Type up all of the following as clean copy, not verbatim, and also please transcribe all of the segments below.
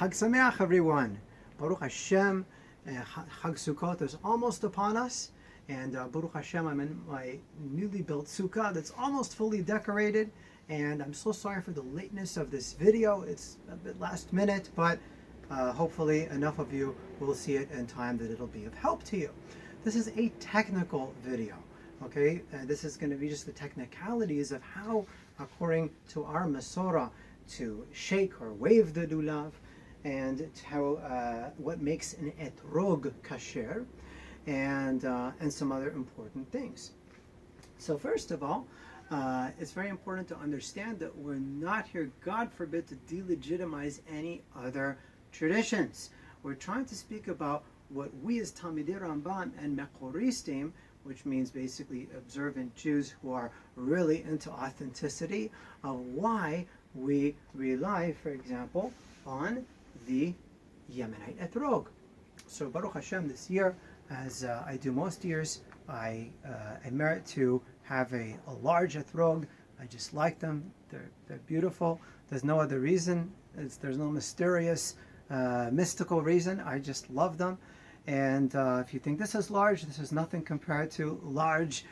Chag Sameach, everyone. Baruch Hashem, Chag Sukkot is almost upon us. And Baruch Hashem, I'm in my newly built Sukkah that's almost fully decorated. And I'm so sorry for the lateness of this video. It's a bit last minute, but hopefully enough of you will see it in time that it'll be of help to you. This is a technical video, okay? This is going to be just the technicalities of how, according to our Masorah, to shake or wave the lulav, and how what makes an Etrog kasher, and some other important things. So first of all, it's very important to understand that we're not here, God forbid, to delegitimize any other traditions. We're trying to speak about what we as Talmidei RaMBaM and Mechoristim, which means basically observant Jews who are really into authenticity, of why we rely, for example, on the Yemenite Etrog. So Baruch Hashem, this year, as I do most years, I merit to have a large Etrog. I just like them. They're beautiful. There's no other reason. There's no mysterious, mystical reason. I just love them. And if you think this is large, this is nothing compared to large,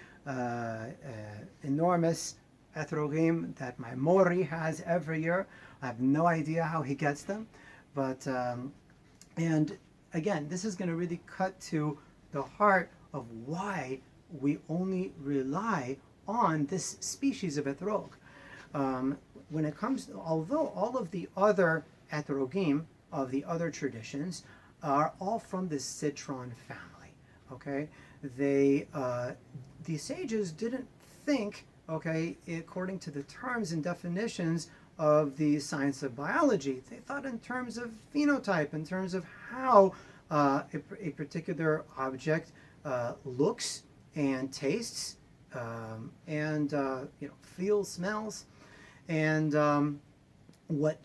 enormous Ethrogim that my Mori has every year. I have no idea how he gets them. But, and again, this is going to really cut to the heart of why we only rely on this species of Etrog. When it comes to, although all of the other Ethrogim of the other traditions are all from the citron family, okay? The sages didn't think, okay, according to the terms and definitions of the science of biology. They thought in terms of phenotype, in terms of how a particular object looks and tastes, and feels, smells, and what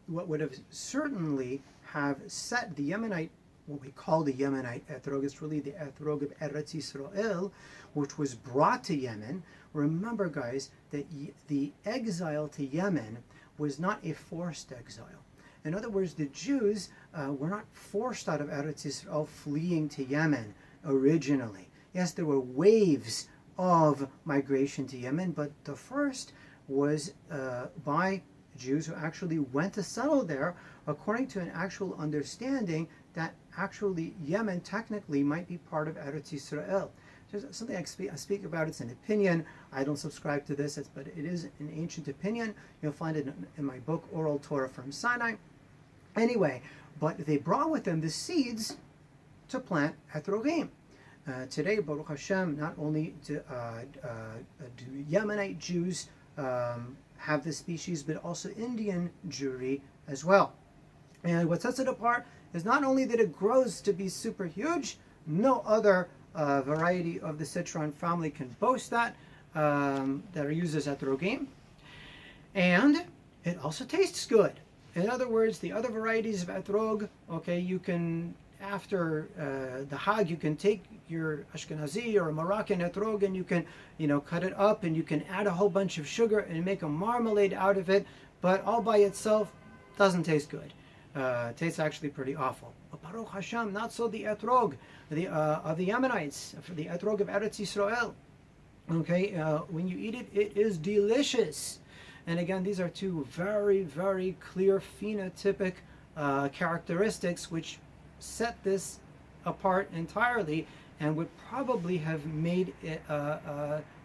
would have certainly have set the Yemenite, what we call the Yemenite Etrog, is really the Ethrog of Eretz Yisrael, which was brought to Yemen. Remember, guys, that the exile to Yemen was not a forced exile. In other words, the Jews were not forced out of Eretz Yisrael fleeing to Yemen originally. Yes, there were waves of migration to Yemen, but the first was by Jews who actually went to settle there according to an actual understanding that actually Yemen technically might be part of Eretz Yisrael. There's something I speak about. It's an opinion. I don't subscribe to this, but it is an ancient opinion. You'll find it in my book, Oral Torah from Sinai. Anyway, but they brought with them the seeds to plant Etrogim. Today, Baruch Hashem, not only do Yemenite Jews have this species, but also Indian Jewry as well. And what sets it apart is not only that it grows to be super huge, no other variety of the citron family can boast that are used as Etrogim, and it also tastes good. In other words, the other varieties of Etrog, okay, you can, after the Hag, you can take your Ashkenazi or a Moroccan Etrog and you can, cut it up and you can add a whole bunch of sugar and make a marmalade out of it, but all by itself doesn't taste good. It tastes actually pretty awful. But Baruch Hashem, not so the Etrog of the Yemenites, the Etrog of Eretz Yisrael. Okay, when you eat it, it is delicious. And again, these are two very, very clear phenotypic characteristics which set this apart entirely and would probably have made it,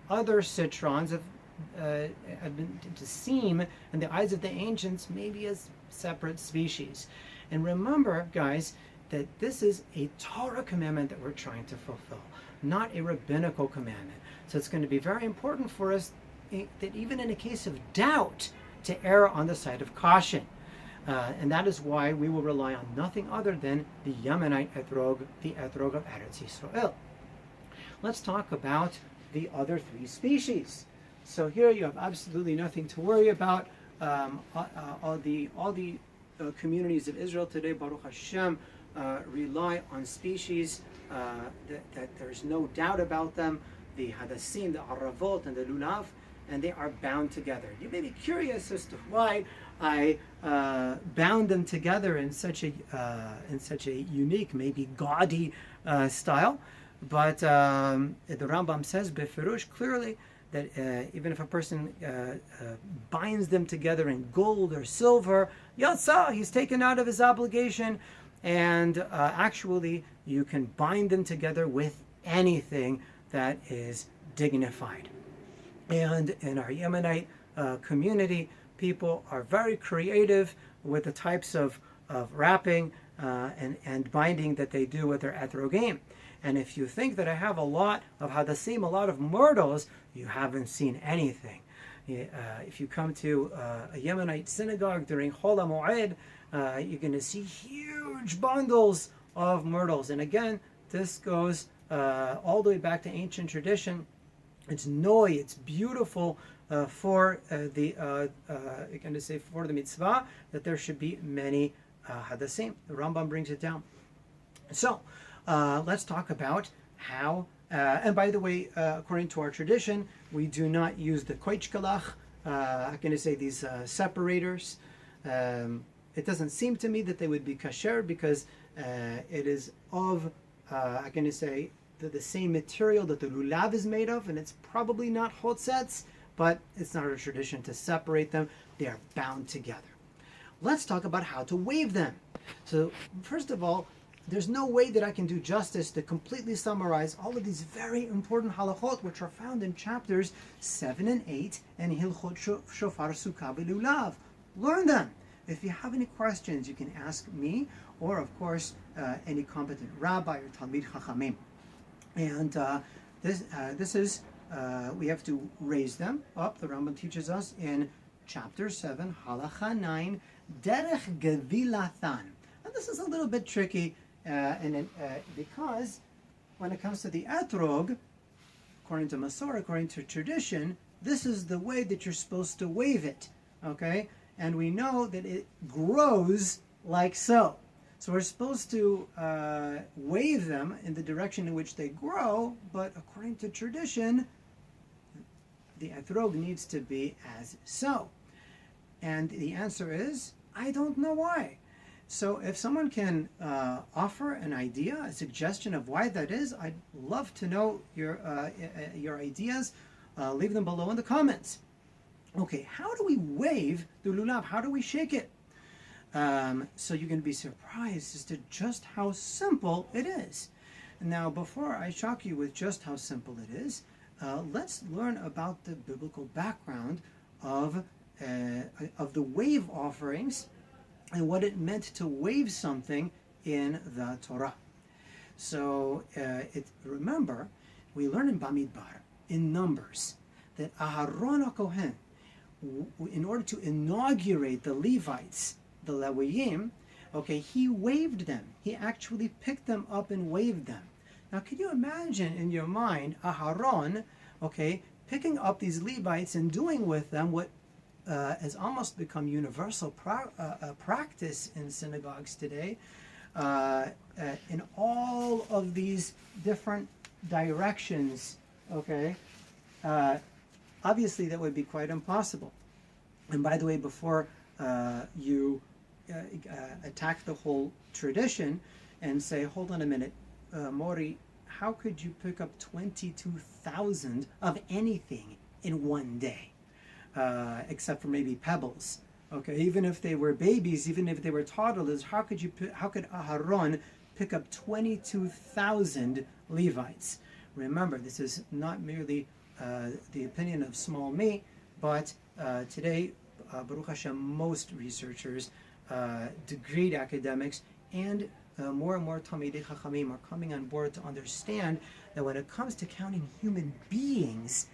other citrons have been to seem in the eyes of the ancients maybe as separate species. And remember, guys, that this is a Torah commandment that we're trying to fulfill, not a rabbinical commandment. So it's going to be very important for us that even in a case of doubt, to err on the side of caution. And that is why we will rely on nothing other than the Yemenite Etrog, the Etrog of Eretz Yisrael. Let's talk about the other three species. So here you have absolutely nothing to worry about. All the communities of Israel today, Baruch Hashem, rely on species that there's no doubt about them, the Hadassim, the Aravot, and the Lulav, and they are bound together. You may be curious as to why I bound them together in such a unique, maybe gaudy style. But the RaMBaM says beferush clearly that even if a person binds them together in gold or silver, yatsa, he's taken out of his obligation. And actually, you can bind them together with anything that is dignified. And in our Yemenite community, people are very creative with the types of wrapping and binding that they do with their Ethrogh. And if you think that I have a lot of hadassim, a lot of myrtles, you haven't seen anything. If you come to a Yemenite synagogue during Chol HaMoed, you're going to see huge bundles of myrtles. And again, this goes all the way back to ancient tradition. It's noi, it's beautiful for the for the mitzvah that there should be many hadassim. The RaMBaM brings it down. So let's talk about how. And by the way, according to our tradition, we do not use the koichkalakh. These separators. It doesn't seem to me that they would be kasher because it is of the same material that the lulav is made of, and it's probably not chotzetz, but it's not a tradition to separate them. They are bound together. Let's talk about how to wave them. So first of all, there's no way that I can do justice to completely summarize all of these very important halachot, which are found in chapters 7 and 8 and Hilchot Shofar Sukkah we-Lulav. Learn them. If you have any questions, you can ask me, or of course, any competent rabbi or Talmid Chachamim. And this is, we have to raise them up. The RaMBaM teaches us in chapter 7, halacha 9, derech gevilatan. And this is a little bit tricky, because when it comes to the Etrog, according to Masorah, according to tradition, this is the way that you're supposed to wave it, okay? And we know that it grows like so. So we're supposed to wave them in the direction in which they grow, but according to tradition, the Etrog needs to be as so. And the answer is, I don't know why. So if someone can offer an idea, a suggestion of why that is, I'd love to know your ideas. Leave them below in the comments. Okay, how do we wave the lulav? How do we shake it? So you're going to be surprised as to just how simple it is. Now, before I shock you with just how simple it is, let's learn about the biblical background of the wave offerings and what it meant to wave something in the Torah. So remember, we learn in Bamidbar, in Numbers, that Aharon HaKohen, in order to inaugurate the Levites, the Leviyim, okay, he waved them. He actually picked them up and waved them. Now, can you imagine in your mind Aharon, okay, picking up these Levites and doing with them what has almost become universal practice in synagogues today, in all of these different directions, okay? Obviously, that would be quite impossible. And by the way, before you attack the whole tradition and say, hold on a minute, Mori, how could you pick up 22,000 of anything in one day? Except for maybe pebbles. Okay, even if they were babies, even if they were toddlers, how could Aharon pick up 22,000 Levites? Remember, this is not merely the opinion of small me, but today, Baruch Hashem, most researchers, degreed academics, and more Talmidei Chachamim are coming on board to understand that when it comes to counting human beings,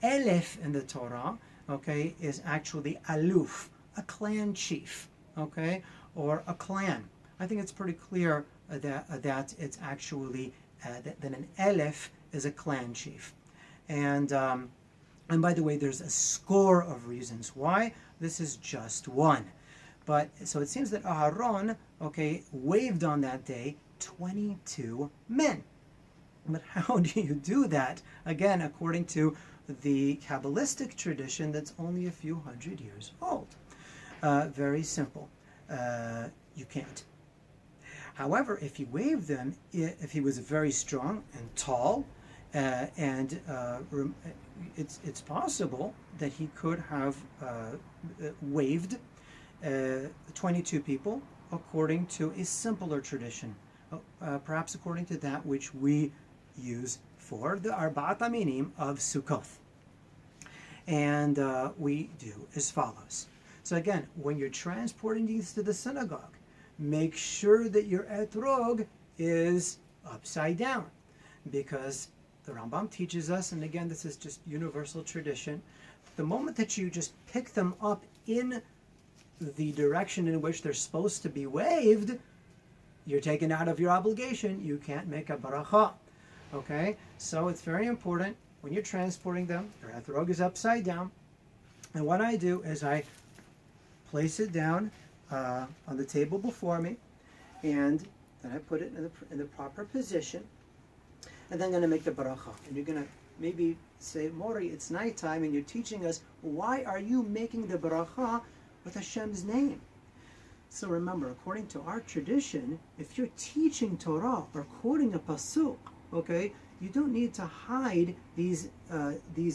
Elef in the Torah, okay, is actually aluf, a clan chief, okay, or a clan. I think it's pretty clear that it's actually that an elef is a clan chief, and by the way, there's a score of reasons why. This is just one, but so it seems that Aharon, okay, waved on that day 22 men. But how do you do that? Again, according to the Kabbalistic tradition that's only a few hundred years old. Very simple. You can't. However, if he waved them, if he was very strong and tall, and it's possible that he could have waved 22 people according to a simpler tradition, perhaps according to that which we use for the Arbaat Aminim of Sukkah. And we do as follows. So again, when you're transporting these to the synagogue, make sure that your Etrog is upside down, because the RaMBaM teaches us, and again, this is just universal tradition, the moment that you just pick them up in the direction in which they're supposed to be waved, you're taken out of your obligation. You can't make a baracha. Okay? So it's very important when you're transporting them, your Etrog is upside down. And what I do is I place it down on the table before me, and then I put it in the proper position. And then I'm going to make the baracha. And you're going to maybe say, Mori, it's nighttime, and you're teaching us, why are you making the baracha with Hashem's name? So remember, according to our tradition, if you're teaching Torah or quoting a pasuk, okay, you don't need to hide these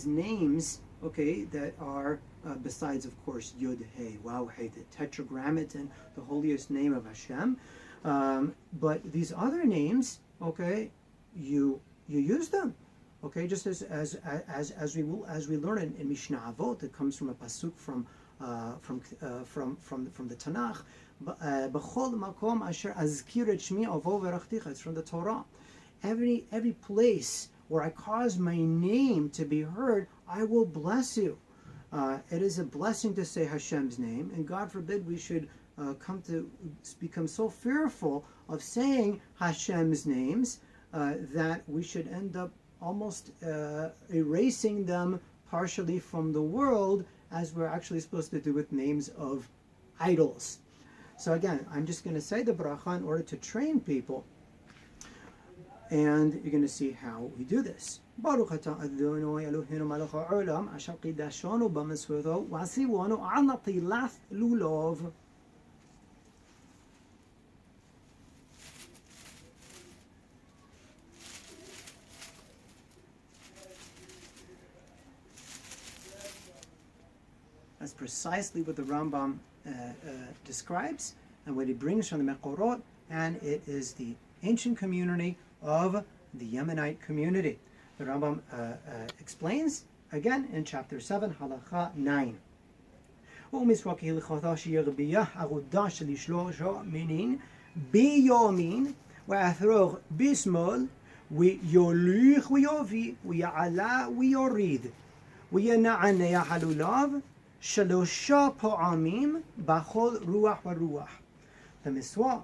names, okay, that are besides, of course, Yud, Hey, Waw, Hey, the Tetragrammaton, the holiest name of Hashem. But these other names, okay, you use them, okay, just as we learn in Mishnah Avot. It comes from a pasuk from the Tanakh. B'chol makom asher azkir et shmi avo v'rachticha. It's from the Torah. Every place where I cause my name to be heard, I will bless you. It is a blessing to say Hashem's name, and God forbid we should come to become so fearful of saying Hashem's names that we should end up almost erasing them partially from the world, as we're actually supposed to do with names of idols. So again, I'm just going to say the bracha in order to train people, and you're going to see how we do this. Baruch atah Adonai Eloheinu melech haolam asher qidashanu b'mitzvoto v'asivonu al natilat lulav. That's precisely what the RaMBaM describes and what he brings from the Mekorot, and it is the ancient community of the Yemenite community. The RaMBaM explains again in chapter 7, halacha 9. ביומין ואתרוג בשמאל ויוליך ויוביל ויעלה ויוריד וינענע הלולב שלושה פעמים בכל רוח ורוח. The miswah,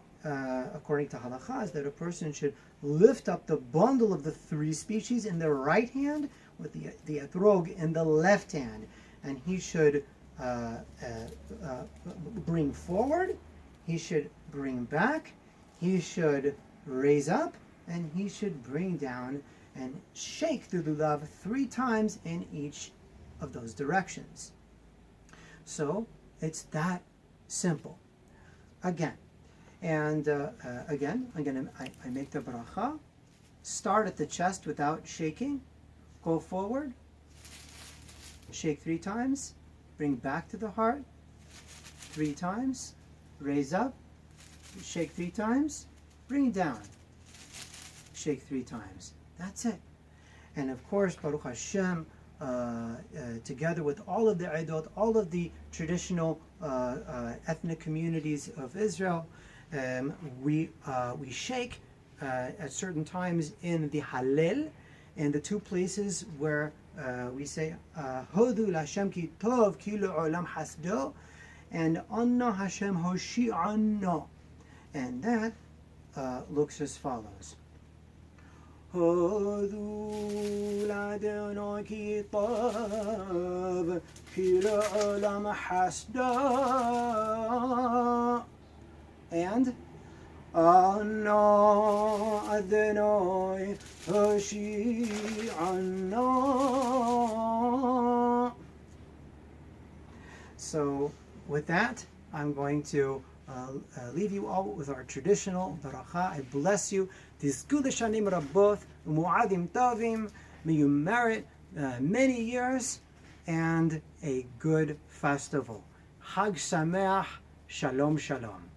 according to halakha, is that a person should lift up the bundle of the three species in the right hand with the etrog in the left hand, and he should bring forward, he should bring back, he should raise up, and he should bring down and shake the lulav 3 times in each of those directions. So it's that simple. Again, and again, I make the bracha, start at the chest without shaking, go forward, shake 3 times, bring back to the heart 3 times, raise up, shake 3 times, bring down, shake 3 times. That's it. And of course, Baruch Hashem, together with all of the Eidot, all of the traditional ethnic communities of Israel, we shake at certain times in the Hallel, in the 2 places where we say Hodu l'Hashem ki tov ki le'olam hasdo, and Anna Hashem hoshi'anna, and that looks as follows. Hodu l'Adonai ki tov ki le'olam hasdo, and Anna Adonai hoshi'anna. So with that, I'm going to leave you all with our traditional baracha. I bless you. Tizku l'shanim rabot u'mu'adim tovim. May you merit many years and a good festival. Hag Sameach. Shalom, shalom.